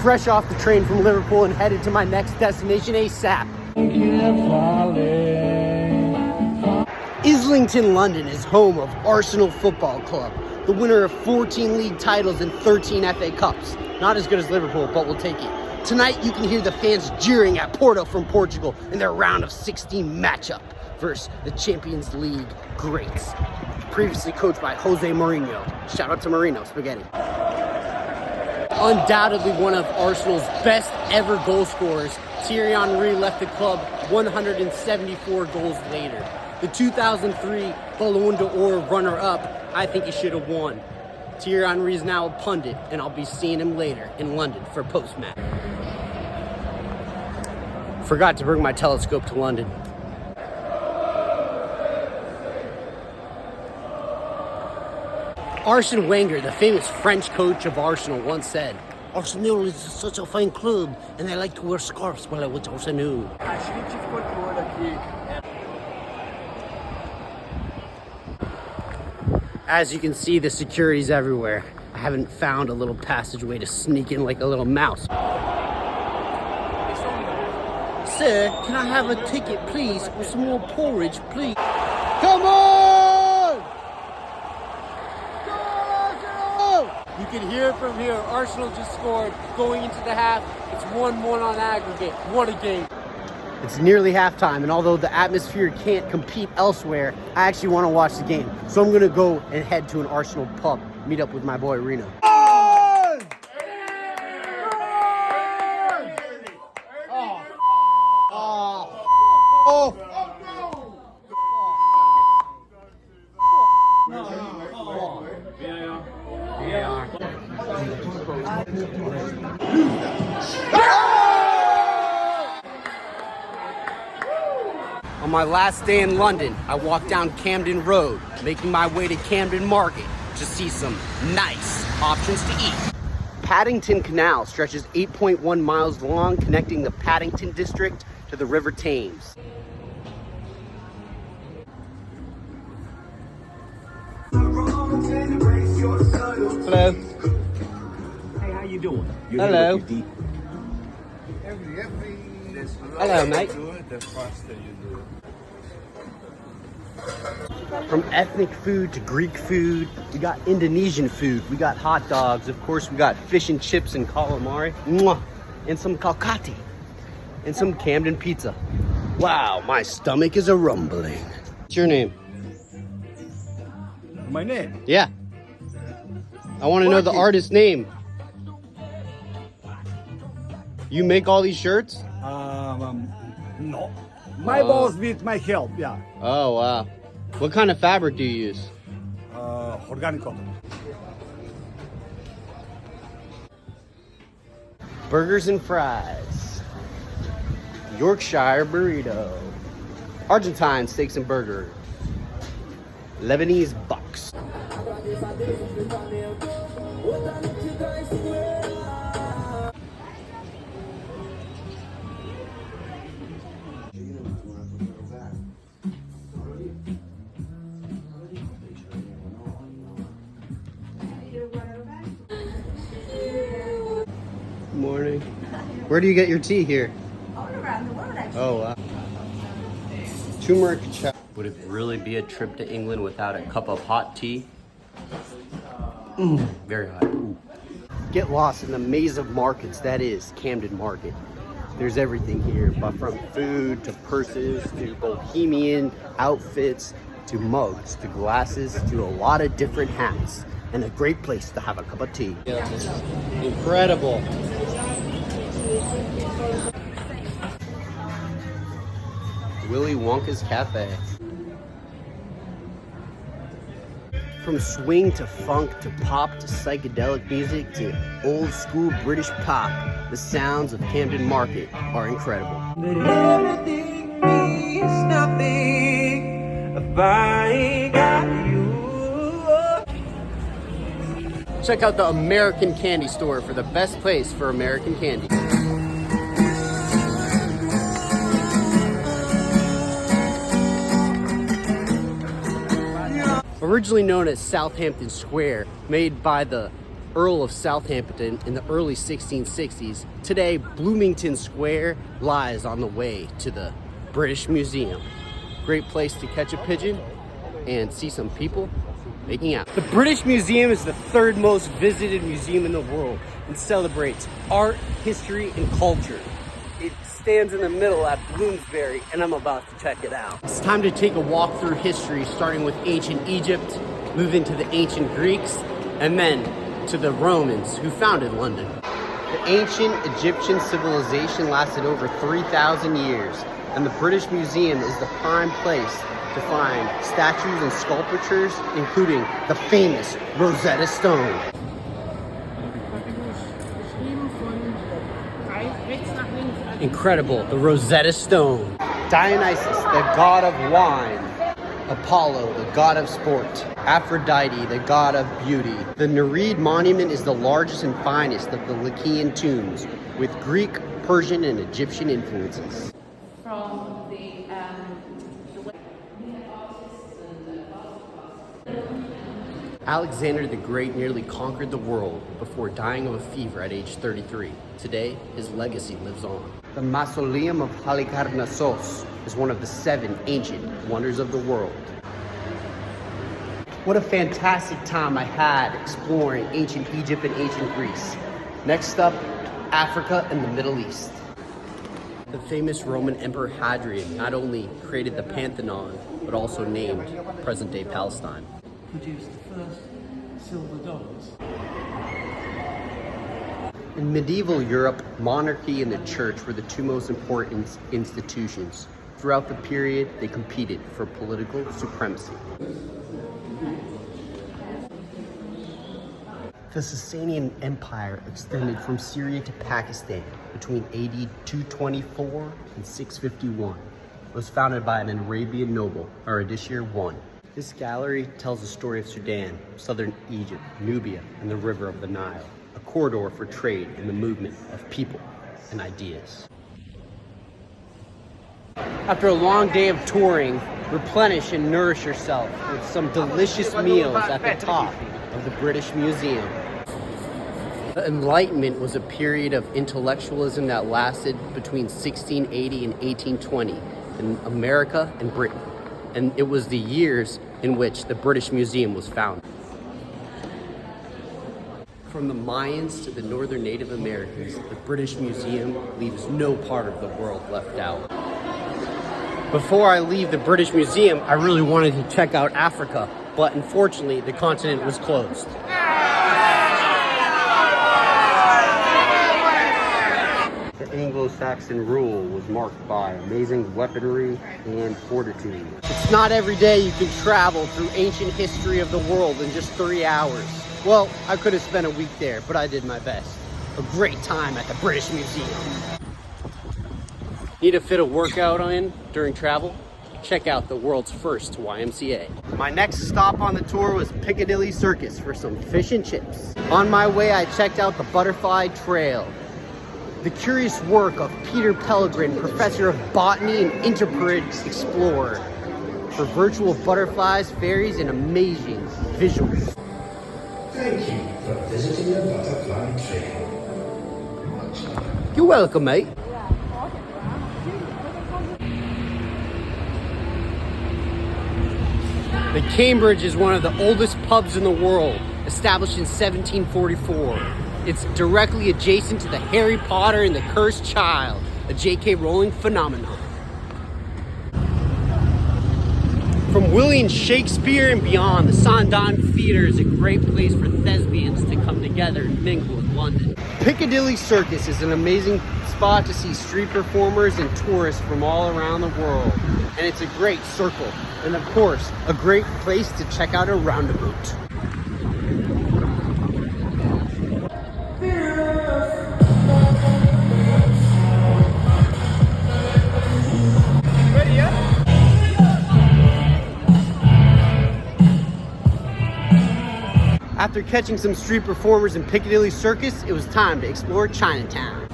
fresh off the train from Liverpool and headed to my next destination ASAP. Islington, London is home of Arsenal Football Club, the winner of 14 league titles and 13 FA Cups. Not as good as Liverpool, but we'll take it. Tonight, you can hear the fans jeering at Porto from Portugal in their round of 16 matchup versus the Champions League greats. Previously coached by Jose Mourinho. Shout out to Mourinho Spaghetti. Undoubtedly one of Arsenal's best ever goal scorers, Thierry Henry left the club 174 goals later. The 2003 Ballon d'Or runner-up, I think he should have won. Thierry Henry is now a pundit, and I'll be seeing him later in London for post-match. Forgot to bring my telescope to London. Arsene Wenger, the famous French coach of Arsenal, once said, "Arsenal is such a fine club, and I like to wear scarves while I watch Arsenal." As you can see, the security's everywhere. I haven't found a little passageway to sneak in like a little mouse. Sir, can I have a ticket, please? Or some more porridge, please? Come on! You can hear it from here. Arsenal just scored going into the half. It's 1-1 on aggregate. What a game. It's nearly halftime, and although the atmosphere can't compete elsewhere, I actually want to watch the game. So I'm going to go and head to an Arsenal pub, meet up with my boy Reno. On my last day in London, I walked down Camden Road, making my way to Camden Market to see some nice options to eat. Paddington Canal stretches 8.1 miles long, connecting the Paddington district to the River Thames. Hello. Hey, how you doing? Hello. Hello, mate. From ethnic food to Greek food, we got Indonesian food, we got hot dogs, of course we got fish and chips and calamari, and some calcati, and some Camden pizza. Wow, my stomach is a-rumbling. What's your name? My name? Yeah. I want to know the artist's name. You make all these shirts? No. My boss with my help, yeah. Oh, wow. What kind of fabric do you use? Organic cotton. Burgers and fries. Yorkshire burrito. Argentine steaks and burger. Lebanese bucks. Morning. Where do you get your tea here? All around the world, actually. Oh, wow. Turmeric chai. Would it really be a trip to England without a cup of hot tea? Very hot. Ooh. Get lost in the maze of markets that is Camden Market. There's everything here, but from food to purses to bohemian outfits to mugs to glasses to a lot of different hats, and a great place to have a cup of tea. Yeah, this is incredible. Willy Wonka's Cafe. From swing to funk to pop to psychedelic music to old school British pop, the sounds of Camden Market are incredible. But everything means nothing if I ain't got you. Check out the American Candy Store for the best place for American candy. Originally known as Southampton Square, made by the Earl of Southampton in the early 1660s, today Bloomington Square lies on the way to the British Museum. Great place to catch a pigeon and see some people making out. The British Museum is the third most visited museum in the world and celebrates art, history, and culture. It stands in the middle at Bloomsbury, and I'm about to check it out. It's time to take a walk through history, starting with ancient Egypt, move into the ancient Greeks, and then to the Romans who founded London. The ancient Egyptian civilization lasted over 3,000 years, and the British Museum is the prime place to find statues and sculptures, including the famous Rosetta Stone. Incredible, the Rosetta Stone. Dionysus, the god of wine. Apollo, the god of sport. Aphrodite, the god of beauty. The Nereid Monument is the largest and finest of the Lycian tombs, with Greek, Persian, and Egyptian influences. From the Alexander the Great nearly conquered the world before dying of a fever at age 33. Today, his legacy lives on. The Mausoleum of Halicarnassos is one of the 7 ancient wonders of the world. What a fantastic time I had exploring ancient Egypt and ancient Greece. Next up, Africa and the Middle East. The famous Roman Emperor Hadrian not only created the Pantheon, but also named present-day Palestine. Produced the first silver dollars. In medieval Europe, monarchy and the church were the 2 most important institutions. Throughout the period, they competed for political supremacy. The Sasanian Empire extended from Syria to Pakistan between AD 224 and 651. It was founded by an Arabian noble, Ardashir I. This gallery tells the story of Sudan, southern Egypt, Nubia, and the river of the Nile, a corridor for trade and the movement of people and ideas. After a long day of touring, replenish and nourish yourself with some delicious meals at the top of the British Museum. The Enlightenment was a period of intellectualism that lasted between 1680 and 1820 in America and Britain. And it was the years in which the British Museum was founded. From the Mayans to the Northern Native Americans, the British Museum leaves no part of the world left out. Before I leave the British Museum, I really wanted to check out Africa, but unfortunately the continent was closed. The Anglo-Saxon rule was marked by amazing weaponry and fortitude. It's not every day you can travel through ancient history of the world in just 3 hours. Well, I could have spent a week there, but I did my best. A great time at the British Museum. Need to fit a workout in during travel? Check out the world's first YMCA. My next stop on the tour was Piccadilly Circus for some fish and chips. On my way, I checked out the Butterfly Trail, the curious work of Peter Pellegrin, professor of botany and interpreted explorer, for virtual butterflies, fairies, and amazing visuals. Thank you for visiting the Butterfly Trail. You're welcome, mate. The Cambridge is one of the oldest pubs in the world, established in 1744. It's directly adjacent to the Harry Potter and the Cursed Child, a J.K. Rowling phenomenon. From William Shakespeare and beyond, the Sondheim Theatre is a great place for thespians to come together and mingle in London. Piccadilly Circus is an amazing spot to see street performers and tourists from all around the world. And it's a great circle. And of course, a great place to check out a roundabout. After catching some street performers in Piccadilly Circus, it was time to explore Chinatown.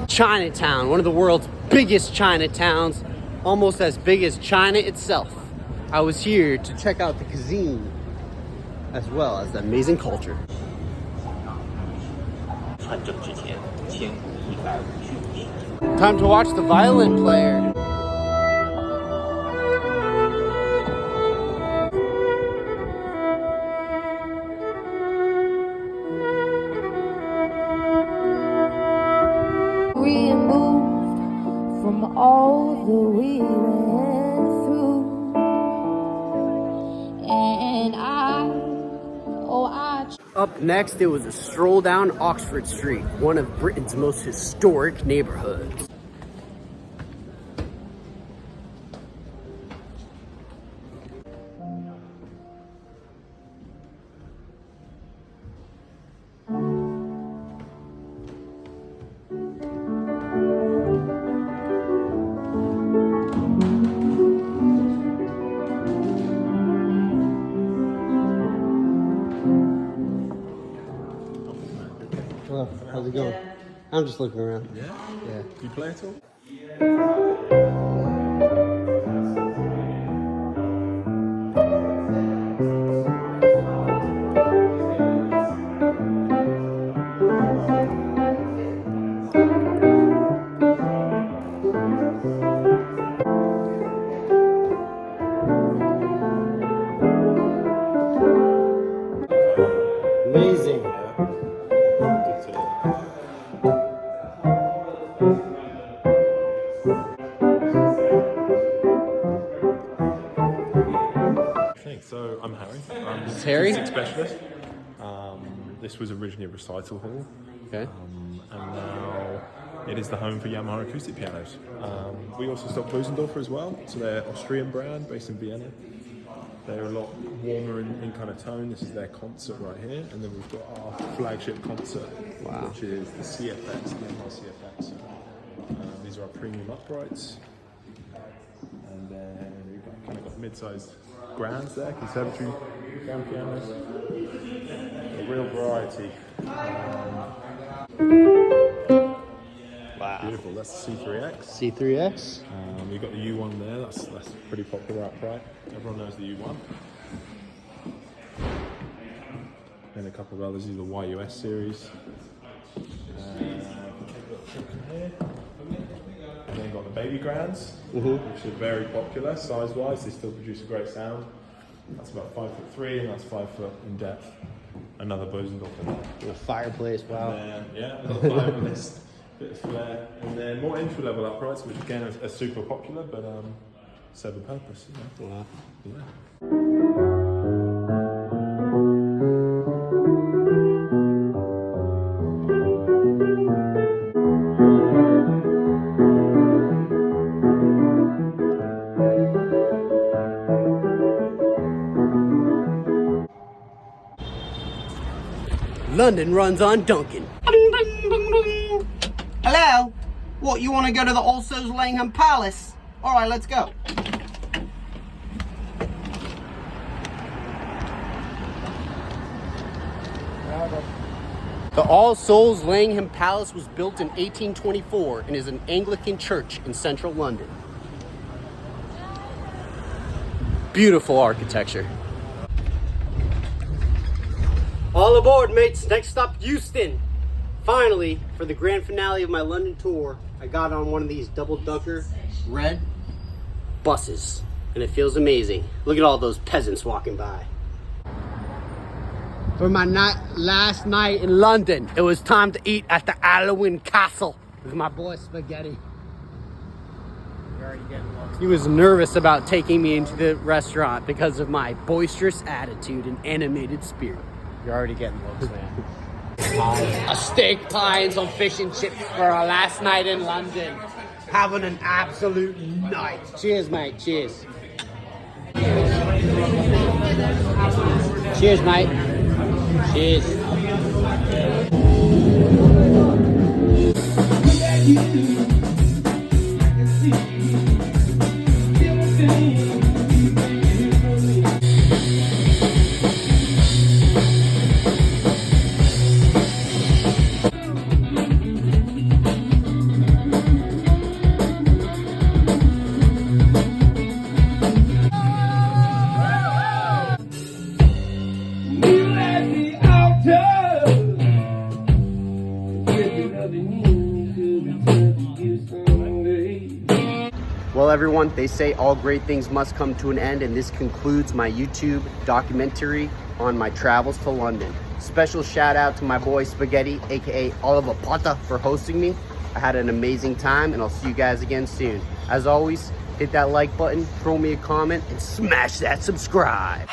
Chinatown, one of the world's biggest Chinatowns, almost as big as China itself. I was here to check out the cuisine as well as the amazing culture. 串证之前，1555年。 Time to watch the violin player. Removed from all that we went through, and Up next, it was a stroll down Oxford Street, one of Britain's most historic neighborhoods. Hello, how's it going? I'm just looking around. Yeah? Yeah. You play at all? Amazing. So I'm Harry. I'm This is Harry? music specialist. This was originally a recital hall, Okay. and now it is the home for Yamaha acoustic pianos. We also stock Bösendorfer as well, so they're Austrian brand based in Vienna. They're a lot warmer in kind of tone. This is their concert right here, and then we've got our flagship concert, Wow. which is the CFX, the Yamaha CFX. These are our premium uprights, and then we've kind of got mid-sized grands there, conservatory grand pianos. A real variety. Wow. Beautiful. That's the C3X. C3X. We've got the U1 there. That's pretty popular upright. Everyone knows the U1. And a couple of others. These are the YUS series. And then got the baby grands, which are very popular size-wise. They still produce a great sound. That's about 5'3", and that's 5 foot in depth. Another Bösendorfer. A fireplace. Wow. And then, yeah, a little fireplace, bit of flair, and then more entry-level uprights, which again are super popular, but serve a purpose. You know? Wow. Yeah. London runs on Duncan. Hello? What, you want to go to the All Souls Langham Palace? Alright, let's go. The All Souls Langham Palace was built in 1824 and is an Anglican church in central London. Beautiful architecture. All aboard, mates. Next stop, Euston. Finally, for the grand finale of my London tour, I got on one of these double-ducker red buses, and it feels amazing. Look at all those peasants walking by. For my last night in London, it was time to eat at the Alwyn Castle with my boy Spaghetti. He was nervous about taking me into the restaurant because of my boisterous attitude and animated spirit. You're already getting looks, man. A steak pie and some fish and chips for our last night in London. Having an absolute night. Cheers, mate. Cheers. Cheers, mate. Cheers. Well, everyone, they say all great things must come to an end, and this concludes my YouTube documentary on my travels to London. Special shout out to my boy Spaghetti, aka Oliver Potter, for hosting me. I had an amazing time, and I'll see you guys again soon. As always, hit that like button, throw me a comment, and smash that subscribe.